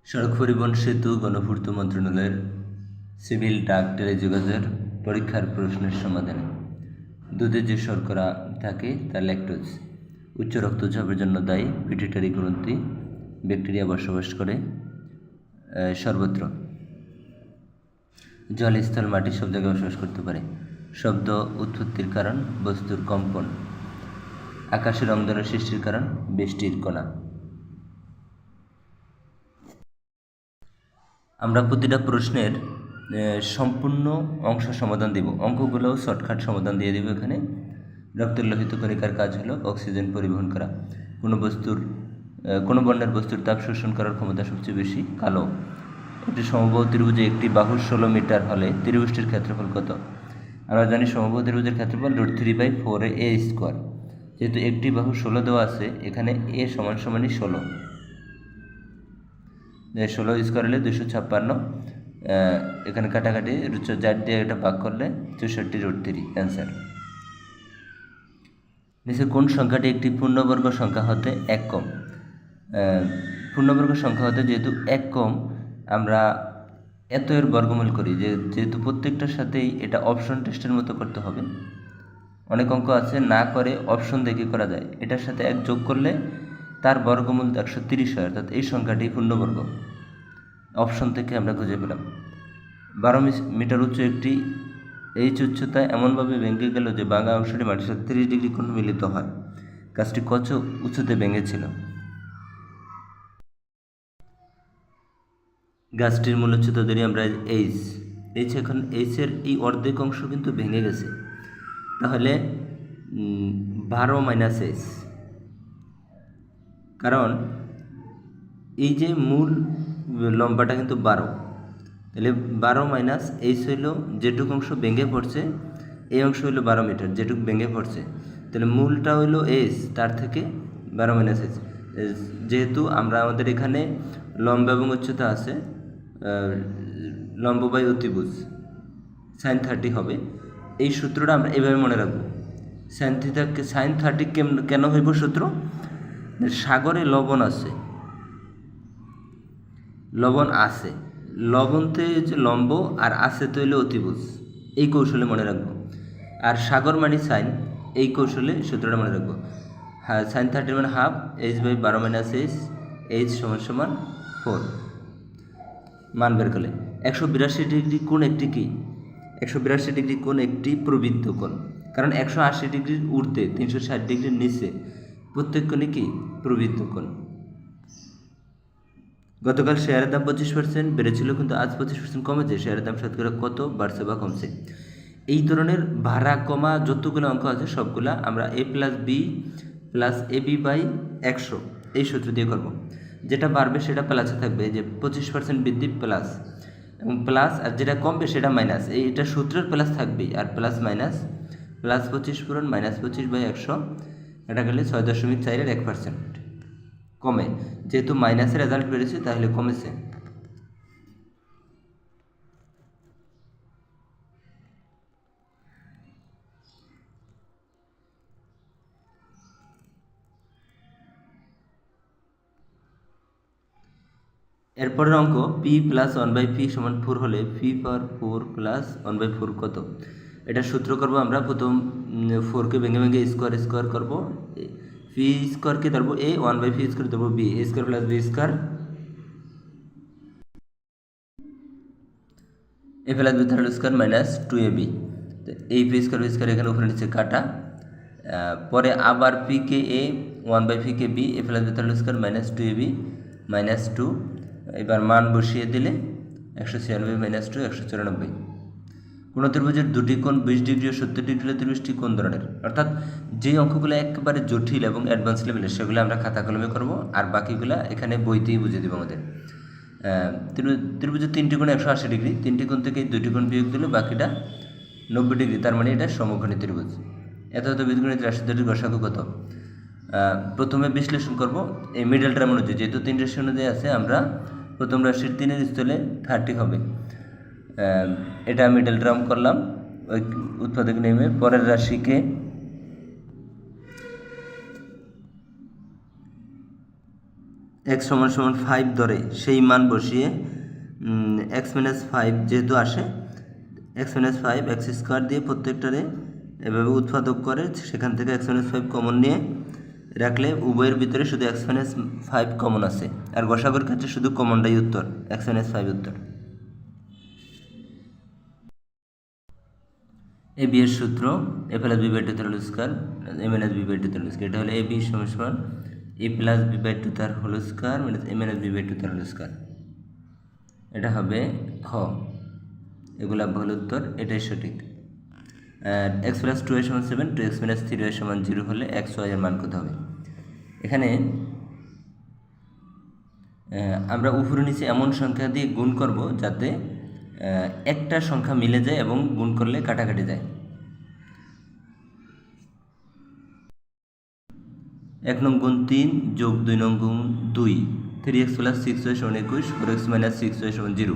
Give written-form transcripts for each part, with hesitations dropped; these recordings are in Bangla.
সড়ক পরিবহন সেতু গণপূর্ত মন্ত্রণালয়ের সিভিল ডাক টেলিযোগাযোগ পরীক্ষার প্রশ্নের সমাধানে দুধে যে শর্করা থাকে তা ল্যাকটোজ উচ্চ রক্তচাপের জন্য দায়ী পিটুইটারি গ্রন্থি ব্যাকটেরিয়া বসবাস করে সর্বত্র জল স্থল মাটি সব জায়গায় বসবাস করতে পারে শব্দ উৎপত্তির কারণ বস্তুর কম্পন আকাশে রংধনু সৃষ্টির কারণ বৃষ্টির কণা। আমরা প্রতিটা প্রশ্নের সম্পূর্ণ অংশ সমাধান দেব, অঙ্কগুলোও শর্টকাট সমাধান দিয়ে দেব। এখানে রক্তের লোহিত কণিকার কাজ হলো অক্সিজেন পরিবহন করা। কোনো বর্ণের বস্তুর তাপ শোষণ করার ক্ষমতা সবচেয়ে বেশি কালো। একটি সমবাহু ত্রিভুজে একটি বাহু 16 মিটার হলে ত্রিভুজটির ক্ষেত্রফল কত? আমরা জানি সমবাহু ত্রিভুজের ক্ষেত্রফল √3/4a²। যেহেতু একটি বাহু 16 দেওয়া আছে, এখানে a সমানই 16। 16 স্কোয়ার হলে 256, এখানে কাটাকাটি 4 দিয়ে এটা ভাগ করলে 64√3 অ্যান্সার। নিচে কোন সংখ্যাটি একটি পূর্ণবর্গ সংখ্যা হতে এক কম? পূর্ণবর্গ সংখ্যা হতে যেহেতু এক কম, আমরা এত এর বর্গমূল করি, যেহেতু প্রত্যেকটার সাথেই এটা অপশন টেস্টের মতো করতে হবে। অনেক অঙ্ক আছে না করে অপশন দেখে করা যায়, এটার সাথে এক যোগ করলে তার বর্গমূল 130 হয়, অর্থাৎ এই সংখ্যাটি পূর্ণবর্গ। অপশন থেকে আমরা খুঁজে পেলাম। 12 মিটার উচ্চ একটি উচ্চতায় এমনভাবে ভেঙে গেল যে ভাঙা অংশটি মাটির সাথে 30 ডিগ্রি কোণ মিলিত হয়। গাছটি কত উঁচুতে ভেঙেছিল? গাছটির মূল উচ্চতা ধরি আমরা এখন এর এই অর্ধেক অংশ কিন্তু ভেঙে গেছে, তাহলে 12 - h, কারণ এই যে মূল লম্বাটা কিন্তু 12, তাহলে 12 - h হইল যেটুকু অংশ ভেঙে পড়ছে, এই অংশ হইল 12 মিটার যেটুকু ভেঙে পড়ছে, তাহলে মূলটা হইল h, তার থেকে 12 - h। যেহেতু আমাদের এখানে লম্ব এবং উচ্চতা আছে, লম্ব বাই অতিভুজ sin 30 হবে। এই সূত্রটা আমরা এভাবে মনে রাখবো। sin θ কেন হইব সূত্র? সাগরে লবণ আছে, লবণতে যে লম্ব আর আছে তো হইলে অতিভুজ, এই কৌশলে মনে রাখবো। আর সাগর মানে সাইন, এই কৌশলে সূত্রটা মনে রাখবো। sin 30 মানে হাফ h/12 - h, h = 4। মান বের করলে 182 ডিগ্রি কোণ একটি কি? 182 ডিগ্রি কোণ একটি প্রবৃত্ত কোণ, কারণ 180 ডিগ্রির ঊর্ধ্বে 360 ডিগ্রির নিচে প্রত্যেক কোণই কি? প্রবৃত্ত কোণ। গতকাল শেয়ারের দাম 25% বেড়েছিল, কিন্তু আজ 25% কমেছে। শেয়ারের দাম শতকরা কত বাড়ছে বা কমছে? এই ধরনের ভাড়া কমা যতগুলো অঙ্ক আছে সবগুলা আমরা a + b + ab/100 এই সূত্র দিয়ে করব। যেটা বাড়বে সেটা প্লাসে থাকবে, যে 25% বৃদ্ধি প্লাস, এবং প্লাস, আর যেটা কমবে সেটা মাইনাস। এটা সূত্রের প্লাস থাকবেই, আর প্লাস মাইনাস, +25 পূরণ -25/100, এটা গেলে 6.4-1% কমে। যেহেতু মাইনাসের রেজাল্ট বেড়েছে তাহলে কমেছে। এরপরের অঙ্ক p + 1/p = 4 হলে p⁴ + 1/4 কত? এটা সূত্র করব আমরা। প্রথম 4কে ভেঙে স্কোয়ার করব, p² কে ধরবো a, 1/p² ধরবো b, a² + b², a + b² - 2ab। এই p² এখানে উপরে নিচে কাটা, পরে আবার p K a, 1/p K b, a + b² - 2ab - 2। এবার মান বসিয়ে দিলে 196 - 2 194। কোন ত্রিভুজের দুটি কোণ 20 ডিগ্রি ও 70 ডিগ্রি হলে ত্রিভুজটি কোন ধরনের? অর্থাৎ যে অঙ্কগুলো একেবারে জটিল এবং অ্যাডভান্স লেভেলের সেগুলো আমরা খাতা কলমে করব, আর বাকিগুলো এখানে বইতেই বুঝিয়ে দেবো আমাদের। ত্রিভুজের 3টি কোণ 180 ডিগ্রি, 3টি কোণ থেকে 2টি কোণ বিয়োগ দিলে বাকিটা 90 ডিগ্রি, তার মানে এটা সমকোণী ত্রিভুজ। এত বীজগণিত রাশি দুটির গসাগু কত? প্রথমে বিশ্লেষণ করব এই মিডল টার্ম অনুযায়ী, যেহেতু 3 রাশি অনুযায়ী আছে, আমরা প্রথম রাশির 3-এর স্থলে 30 হবে, এটা মিডল টার্ম করলাম ওই উৎপাদক নিয়মে। পরের রাশিকে x সমান সমান 5 ধরে সেই মান বসিয়ে x মাইনাস 5 যেহেতু আসে x মাইনাস 5 x স্কোয়ার দিয়ে প্রত্যেকটারে এভাবে উৎপাদক করে সেখান থেকে x মাইনাস 5 কমন নিয়ে রাখলে উভয়ের ভিতরে শুধু x মাইনাস 5 কমন আছে, আর গসাগুর ক্ষেত্রে শুধু কমনটাই উত্তর, x মাইনাস 5 উত্তর। এ বি এর সূত্র A plus B by two তার whole square A minus B by two তার হোল স্কোয়ার, এটা হলো এ বি সমান সমান A plus B by two তার whole square minus A minus B by two তার হোল স্কোয়ার, এটা হবে খ। এগুলা ভুল উত্তর, এটাই সঠিক। আর এক্স প্লাস 2y সমান 7 2x মাইনাস 3y সমান 0 হলে এক্স ওয়াই এর মান কত হবে? এখানে আমরা উপরে নিচে এমন সংখ্যা দিয়ে গুণ করব যাতে একটা সংখ্যা মিলে যায় এবং গুণ করলে কাটাকাটি যায়। 1 নং গুণ 3 যোগ 2 নং গুণ 2 3x প্লাস 6y সমান 21 4x মাইনাস 6y সমান 0।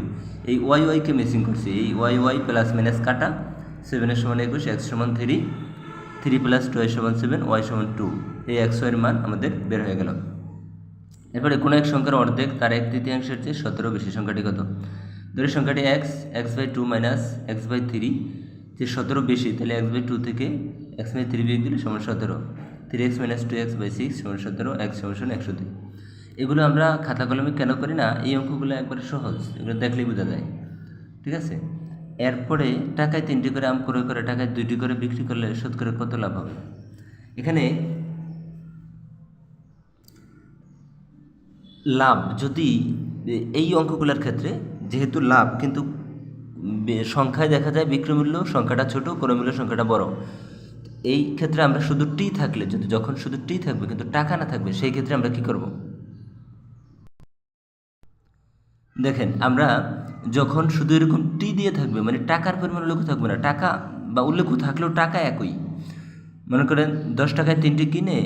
এই কে মিসিং করছি, এই y প্লাস মাইনাস কাটা 7x সমান 21 x সমান 3 3 প্লাস 2y সমান 7 y সমান 2, এই x এর মান আমাদের বের হয়ে গেল। এরপরে কোনো এক সংখ্যার অর্ধেক তার 1/3 চেয়ে 17 বেশি, সংখ্যাটি কত? ধরে সংখ্যাটি x/2 মাইনাস x/3, যে 17 বেশি তাহলে x/2 থেকে x/3 বিয়োগ দিলে সমান 17, 3x মাইনাস 2x/6 সমান 17, x সমান 102। এগুলো আমরা খাতা কলমে কেন করি না, এই অঙ্কগুলো একবারে সহজ, এগুলো দেখলেই বোঝা যায়, ঠিক আছে। এরপরে টাকায় 3টি করে আম ক্রয় করে টাকায় 2টি করে বিক্রি করলে শতকরা কত লাভ হবে? এখানে লাভ যদি এই অঙ্কগুলোর ক্ষেত্রে যেহেতু লাভ কিন্তু সংখ্যায় দেখা যায় বিক্রয় মূল্য সংখ্যাটা ছোট, ক্রয় মূল্য সংখ্যাটা বড়, এই ক্ষেত্রে আমরা শুধু টি থাকলে যখন শুধু টি থাকবে কিন্তু টাকা না থাকবে সেই ক্ষেত্রে আমরা কি করব? দেখেন আমরা যখন শুধু এরকম টি দিয়ে থাকবে মানে টাকার পরিমাণ উল্লেখ থাকবে না, টাকা বা উল্লেখ থাকলেও টাকা একই, মনে করেন 10 টাকায় 3টি কিনে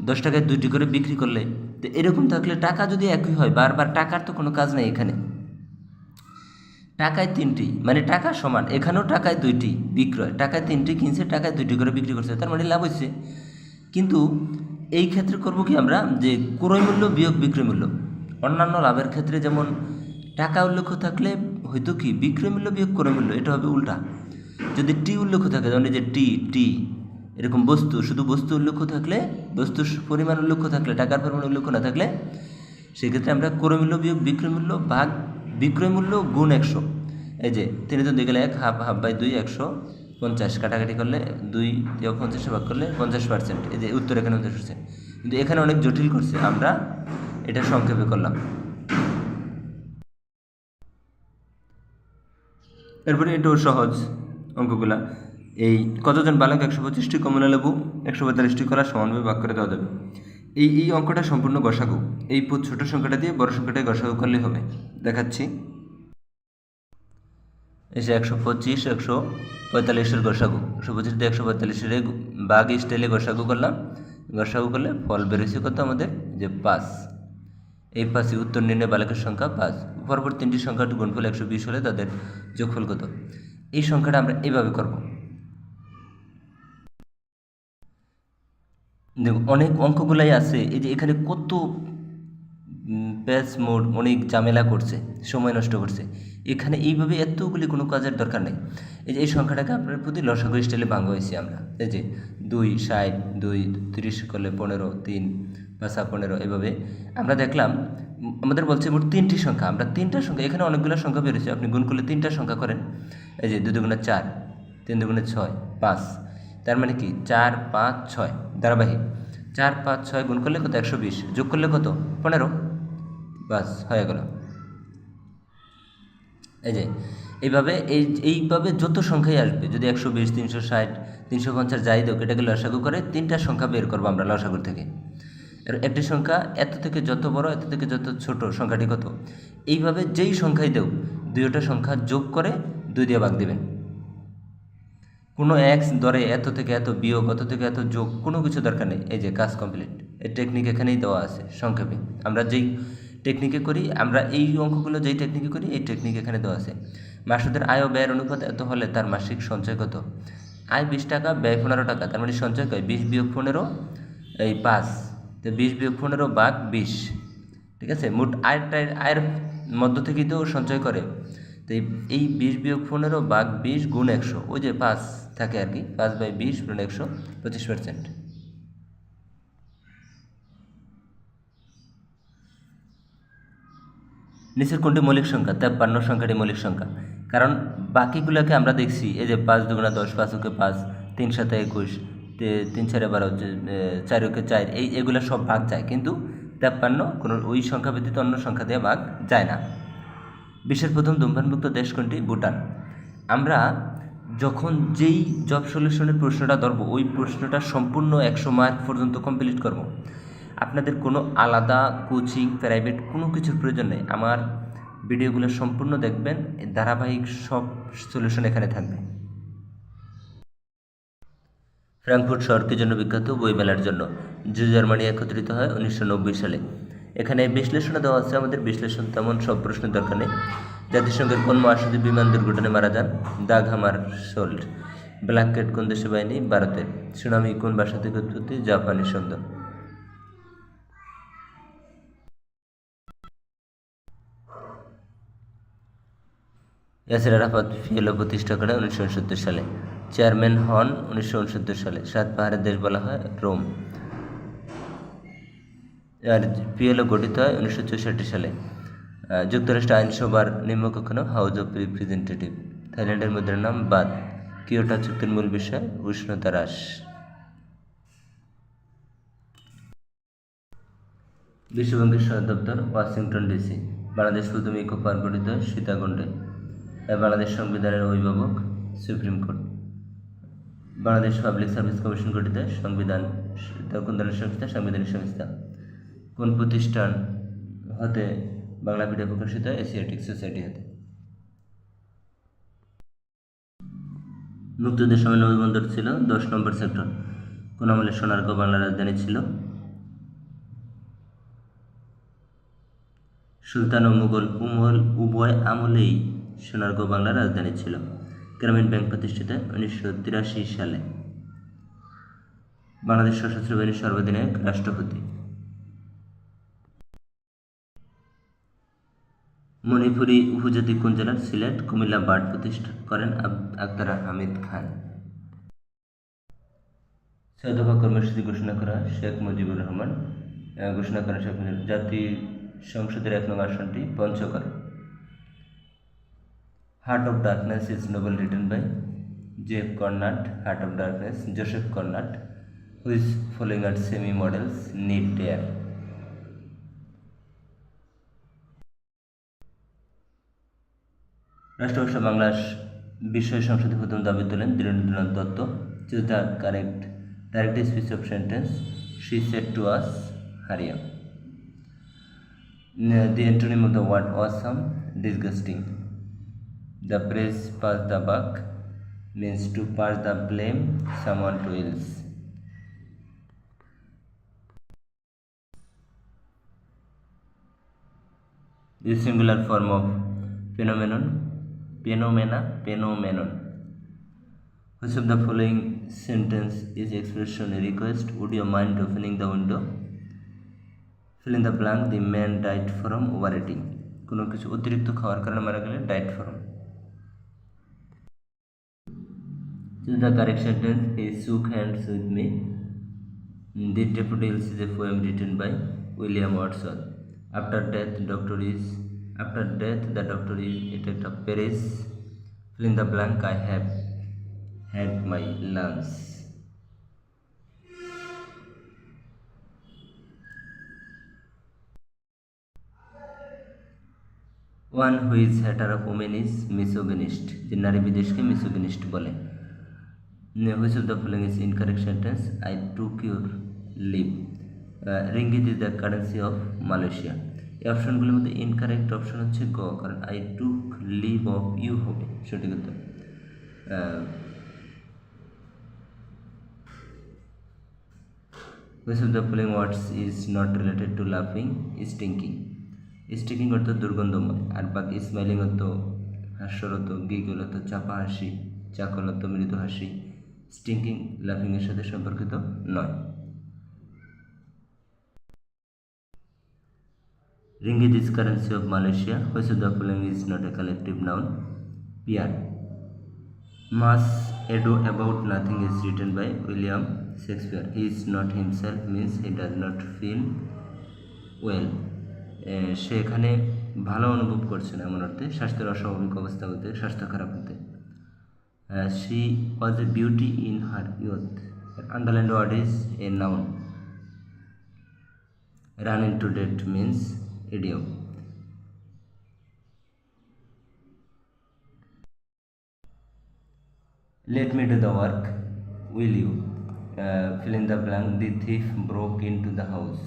10 টাকায় 2টি করে বিক্রি করলে, তো এরকম থাকলে টাকা যদি একই হয় বারবার টাকার তো কোনো কাজ নেই। এখানে টাকায় 3টি মানে টাকা সমান, এখানেও টাকায় 2টি বিক্রয়, টাকায় 3টি কিনছে টাকায় 2টি করে বিক্রি করছে, তার মানে লাভ হচ্ছে। কিন্তু এই ক্ষেত্রে করব কি আমরা, যে ক্রয় মূল্য বিয়োগ বিক্রয় মূল্য। অন্যান্য লাভের ক্ষেত্রে যেমন টাকা উল্লেখ থাকলে হয়তো কি বিক্রয় মূল্য বিয়োগ ক্রয় মূল্য, এটা হবে উল্টা। যদি টি উল্লেখ থাকে যেমন এই যে টি এরকম বস্তু, শুধু বস্তু উল্লেখ থাকলে, বস্তুর পরিমাণ উল্লেখ থাকলে, টাকার পরিমাণ উল্লেখ না থাকলে, সেক্ষেত্রে আমরা ক্রয় মূল্য বিয়োগ বিক্রয় মূল্য ভাগ বিক্রয় মূল্য গুণ 100। এই যে 3 তো 2 গেলে 1, হাফ বাই 2 150, কাটাকাটি করলে 2 দিয়ে 50 ভাগ করলে 50%, এই যে উত্তর এখানে 50%। কিন্তু এখানে অনেক জটিল করছে, আমরা এটা সংক্ষেপে করলাম। এরপরে এটাও সহজ অঙ্কগুলা। এই কতজন বালক 125টি কমলা লেবু 142টি কলা সমানভাবে ভাগ করে দেওয়া যাবে। এই অঙ্কটা সম্পূর্ণ গসাগু, এই ছোট সংখ্যাটা দিয়ে বড় সংখ্যাটাই গসাগু করলেই হবে। দেখাচ্ছি, এসে 125 145-এর গসাগু, 125 দিয়ে 145-এর বাঘ স্টাইলে গসাগু করলাম, গসাগু করলে ফল বেরোছে কত আমাদের, যে 5। এই 5 উত্তর নির্ণয় বালকের সংখ্যা 5। পরবর্তী 3টি সংখ্যার গুণফল 120 হলে তাদের যোগফল কত? এই সংখ্যাটা আমরা এইভাবে করব। দেখো অনেক অঙ্কগুলাই আছে, এই যে এখানে কত প্যাচ মোড, অনেক ঝামেলা করছে, সময় নষ্ট করছে। এখানে এইভাবে এতগুলি কোনো কাজের দরকার নেই। এই যে এই সংখ্যাটাকে আপনার প্রতি লসাগু স্টাইলে ভাঙা হয়েছে আমরা, এই যে 2 60 2 30 করলে 15 3 5 15, এভাবে আমরা দেখলাম আমাদের বলছে মোট 3টি সংখ্যা, আমরা 3টা সংখ্যা, এখানে অনেকগুলো সংখ্যা বেরোচ্ছে, আপনি গুণ করলে 3টা সংখ্যা করেন, এই যে 2 দুগুণে 4 3 দুগুণে 6 5, তার মানে কি 4 5 6 ধারাবাহিক, 4 5 6 গুণ করলে কত 120, যোগ করলে কত 15, বাস হয়ে গেল। এই যে এইভাবে যত সংখ্যাই আসবে, যদি 120 360 350 যাই দেখ, এটাকে লসাগু করে 3টা সংখ্যা বের করবো আমরা লসাগুর থেকে। একটি সংখ্যা এত থেকে যত বড় এত থেকে যত ছোট সংখ্যাটি কত, এইভাবে যেই সংখ্যাই দেও 2টা সংখ্যা যোগ করে 2 দিয়ে ভাগ দেবেন। কোনো এক্স ধরে এত থেকে এত বিয়োগ, অত থেকে এত যোগ, কোনো কিছু দরকার নেই। এই যে কাজ কমপ্লিট, এই টেকনিক এখানেই দেওয়া আছে সংক্ষেপে। আমরা যেই টেকনিকে করি, আমরা এই অঙ্কগুলো যেই টেকনিকে করি এই টেকনিক এখানে দেওয়া আছে। মাসুদের আয় ও ব্যয়ের অনুপাত এত হলে তার মাসিক সঞ্চয় কত? আয় 20 টাকা, ব্যয় 15 টাকা, তার মানে সঞ্চয় কয় 20 বিয়োগ 15 এই 5, তো 20 বিয়োগ 15 ভাগ 20, ঠিক আছে, মোট আয়ের মধ্য থেকেই তো সঞ্চয় করে। তো এই 20-15 × 20 × 100, ওই যে 5 থাকে আর কি, 5/20 × 100, 25%। নিচের কোনটি মৌলিক সংখ্যা? 53 সংখ্যাটি মৌলিক সংখ্যা, কারণ বাকিগুলোকে আমরা দেখছি, এই যে 5 × 2 = 10, 5 × 5, 3 × 7 = 21, 3 × 4 = 12, 4 × 4, এগুলো সব ভাগ যায়, কিন্তু 53 কোনো ওই সংখ্যা ব্যতীত অন্য সংখ্যা দিয়ে ভাগ যায় না। বিশ্বের প্রথম ধূমপানমুক্ত দেশ কোনটি? ভুটান। আমরা যখন যেই জব সলিউশনের প্রশ্নটা ধরবো, ওই প্রশ্নটা সম্পূর্ণ 100 মার্ক পর্যন্ত কমপ্লিট করব। আপনাদের কোনো আলাদা কোচিং, প্রাইভেট কোনো কিছুর প্রয়োজন নেই। আমার ভিডিওগুলো সম্পূর্ণ দেখবেন, ধারাবাহিক সব সলিউশন এখানে থাকবে। ফ্রাঙ্কফুর্ট শহর কি জন্য বিখ্যাত? বইমেলার জন্য। জার্মানি একত্রিত হয় 1990 সালে। এখানে বিশ্লেষণে দেওয়া আছে, আমাদের বিশ্লেষণ তেমন সব প্রশ্নের দরকার নেই। জাতিসংঘের কোন মহাসচিব বিমান দুর্ঘটনায় মারা যান? দাগ হামার শোল্ড। ব্ল্যাক ক্যাট কোন দেশের বাহিনী? ভারতের। সুনামি কোন ভাষা থেকে উৎপত্তি? জাপানি শব্দ। ইয়াসির আরাফাত পিএলও প্রতিষ্ঠা করেন 1969 সালে। চেয়ারম্যান হন 1969 সালে। 7 পাহাড়ের দেশ বলা হয় রোম। আর পিএলও গঠিত হয় 1964 সালে। যুক্তরাষ্ট্র আইনসভার নিম্নকক্ষ নাম হাউস অফ রিপ্রেজেন্টেটিভ। থাইল্যান্ডের মুদ্রার নাম বাদ। কিয়োটো চুক্তির মূল বিষয় উষ্ণতা হ্রাস। বিশ্বব্যাংকের সদর দপ্তর ওয়াশিংটন ডিসি। বাংলাদেশ প্রথম ইকো পার্ক গঠিত সীতাকুণ্ডে। বাংলাদেশ সংবিধানের অভিভাবক supreme court. Bangladesh public service commission গঠিত সংবিধান কোন ধরনের সংস্থা? সাংবিধানিক সংস্থা। কোন প্রতিষ্ঠান হতে বাংলা মিডিয়া প্রকাশিত হয়? এশিয়াটিক সোসাইটি হতে। মুক্তিযুদ্ধের সময় নৌবন্দর ছিল 10 নম্বর সেক্টর। কোন আমলে সোনারগাঁও বাংলার রাজধানী ছিল? সুলতান ও মুঘল উভয় আমলেই সোনারগাঁও বাংলার রাজধানী ছিল। গ্রামীণ ব্যাংক প্রতিষ্ঠিত 1983 সালে। বাংলাদেশ সশস্ত্র বাহিনীর সর্বাধিনায়ক রাষ্ট্রপতি। মণিপুরী উপজাতি কোন জেলার? সিলেট। কুমিল্লা বার্ড প্রতিষ্ঠা করেন আক্তার হামিদ খান। 6 দফা কর্মসূচি ঘোষণা করা শেখ মুজিবুর রহমান। ঘোষণা করেন শেখ মুজিবুর। জাতীয় সংসদের 1 নং আসনটি Panchagarh. Heart of darkness is novel written by Jeff Conrad. Heart of darkness Joseph Conrad. Which following are semi modals need dare? রাষ্ট্রভাষা বাংলা বিষয় সংসদে প্রথম দাবি তোলেন Dinendranath Datta. Choose the correct direct speech of sentence she said to us হারিয়া। The antonym of the word awesome, disgusting. The praise pass the buck means to pass the blame someone to else. The singular form of phenomenon. Which of the following sentence is expression a request? Would you mind opening the window? Fill in the blank. The man died from overeating. কোনো কিছু অতিরিক্ত খাওয়ার কারণে মারা গেলে died from. Choose the correct sentence. He shook hands with me. The Daffodils is a poem written by William Wordsworth. After death, the doctor is attacked of Paris. Fill in the blank. I have had my lunch. One who is hater of women is misogynist. যে নারী বিদেশকে misogynist বলে। Which of the following is incorrect sentence? I took your leave. Ringgit is the currency of Malaysia. এই অপশনগুলোর মধ্যে ইনকারেক্ট অপশন হচ্ছে গ, কারণ I took leave of you হবে সঠিক উত্তর। Which of the following words is not related to laughing? Stinking. Sticking অর্থ দুর্গন্ধময়, আর বাকি স্মাইলিং অর্থ হাস্যরত, গিগল অর্থ চাপা হাসি, চাকল অর্থ মৃদু হাসি। স্টিকিং লাফিংয়ের সাথে সম্পর্কিত নয়। ringgit is currency of Malaysia. Which of the following is not a collective noun? Peer. Mass ado about nothing is written by William Shakespeare. He is not himself means he does not feel well. সে এখানে ভালো অনুভব করছে না এমন অর্থে, স্বাস্থ্যের অস্বাভাবিক অবস্থা হতে, স্বাস্থ্য খারাপ হতে। She was a beauty in her youth. Underlined word is a noun. Run into debt means idiom. Let me do the work. Will you? Fill in the blank. The thief broke into the house.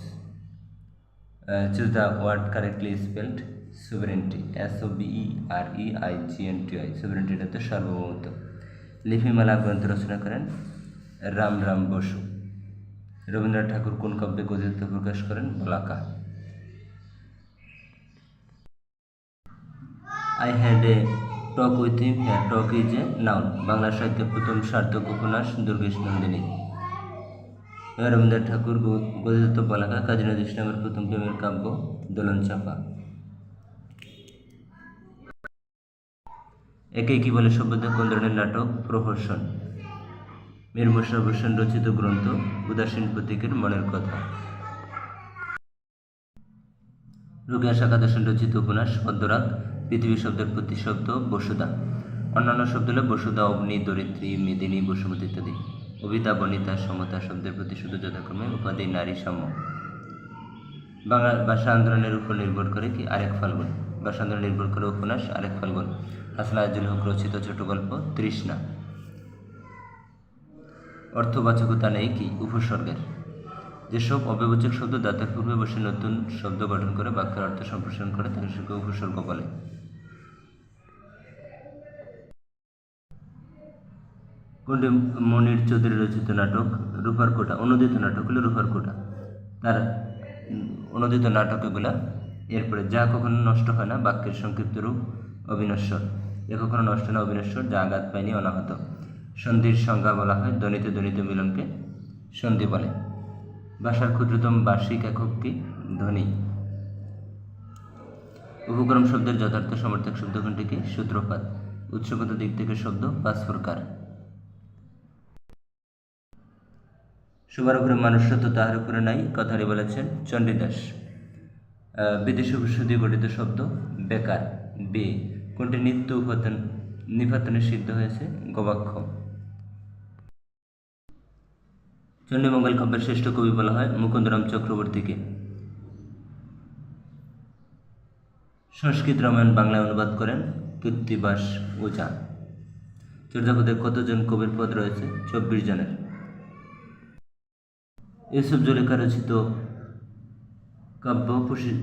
Choose the word correctly spelled. Sovereignty. SOBEREIGNTY. Sovereignty এটাতে সার্বভৌমত্ব। লিপিমালা গ্রন্থ রচনা করেন রাম রাম বসু। রবীন্দ্রনাথ ঠাকুর কোন কাব্যে গদ্যে প্রকাশ করেন? বলাকা। I had a talk with him. Here talk is a noun. Bangla সাহিত্যের প্রথম সার্থক উপন্যাস দুর্গেশ নন্দিনী। রবীন্দ্রনাথ ঠাকুর গদ্যে বলাকা। কাজী নজরুল ইসলামের প্রথম প্রেমের কাব্য দোলন চাঁপা। একে কি বলে সভ্যতা কোন ধরনের নাটক? প্রহসন। মীর মোশাররফ হোসেন রচিত গ্রন্থ উদাসীন প্রতীকের মনের কথা। রোকেয়া সাখাওয়াত হোসেন রচিত উপন্যাস পদ্মরাগ। পৃথিবী শব্দের প্রতিশব্দ বসুধা। অন্যান্য শব্দ হল বসুধা, অগ্নি, ধরিত্রী, মেদিনী, বসুমতী ইত্যাদি। অবিতা, বনিতা, সমতা শব্দের প্রতিশব্দ যথাক্রমে উপাধি, নারী, সাম্য। বাংলা ভাষা আন্দোলনের উপর নির্ভর করে কি? আরেক ফাল্গুন। ভাষা আন্দোলন নির্ভর করে উপন্যাস আরেক ফাল্গুন। হাসান আজিজুল হক রচিত ছোট গল্প তৃষ্ণা। অর্থবাচকতা নেই কি? উপসর্গের। যেসব অব্যবচক শব্দ দাঁতের পূর্বে বসে নতুন শব্দ গঠন করে বাক্যের অর্থ সম্প্রসারণ করে তাকে সেকে উপসর্গ বলে। কোনটি মনির চৌধুরী রচিত নাটক? রূপার কোটা। অনুদিত নাটক হলো রূপার কোটা। তার অনুদিত নাটক এগুলা। এরপরে যা কখনো নষ্ট হয় না, বাক্যের সংক্ষিপ্ত রূপ অবিনশ্বর। এ কখনো নষ্ট না, অবিনশ্বর, যা আঘাত পায়নি, অনাহত। সন্ধির সংজ্ঞা বলা হয় দনিত দনিত মিলনকে সন্ধি বলে। ভাষার ক্ষুদ্রতম বার্ষিক একক কি? ধ্বনি। উপক্রম শব্দের যথার্থ সমর্থক শব্দ কোনটি কি? সূত্রপাত। উৎসগত দিক থেকে শব্দ পাঁচ প্রকার। সবার উপরে মানুষ তো তাহার উপরে নাই, কথাটি বলেছেন চণ্ডীদাস। বিদেশি উপস্য দিয়ে গঠিত শব্দ বেকার। বে। কোনটি নিত্য নিপাতনে সিদ্ধ হয়েছে? গবাক্ষ। চণ্ডীমঙ্গল কাব্যের শ্রেষ্ঠ কবি বলা হয় মুকুন্দরাম চক্রবর্তীকে। সংস্কৃত রামায়ণ বাংলায় অনুবাদ করেন কৃত্তিবাস ওঝা। চর্যাপদে কতজন কবির পদ রয়েছে? 24 জনের। ইউসুফ জুলেখা রচিত কাব্য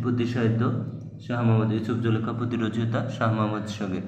পুঁথি সাহিত্য শাহ মোহাম্মদ। ইউসুফ জুলেখা পুঁথির রচয়িতা শাহ মোহাম্মদ শগীর।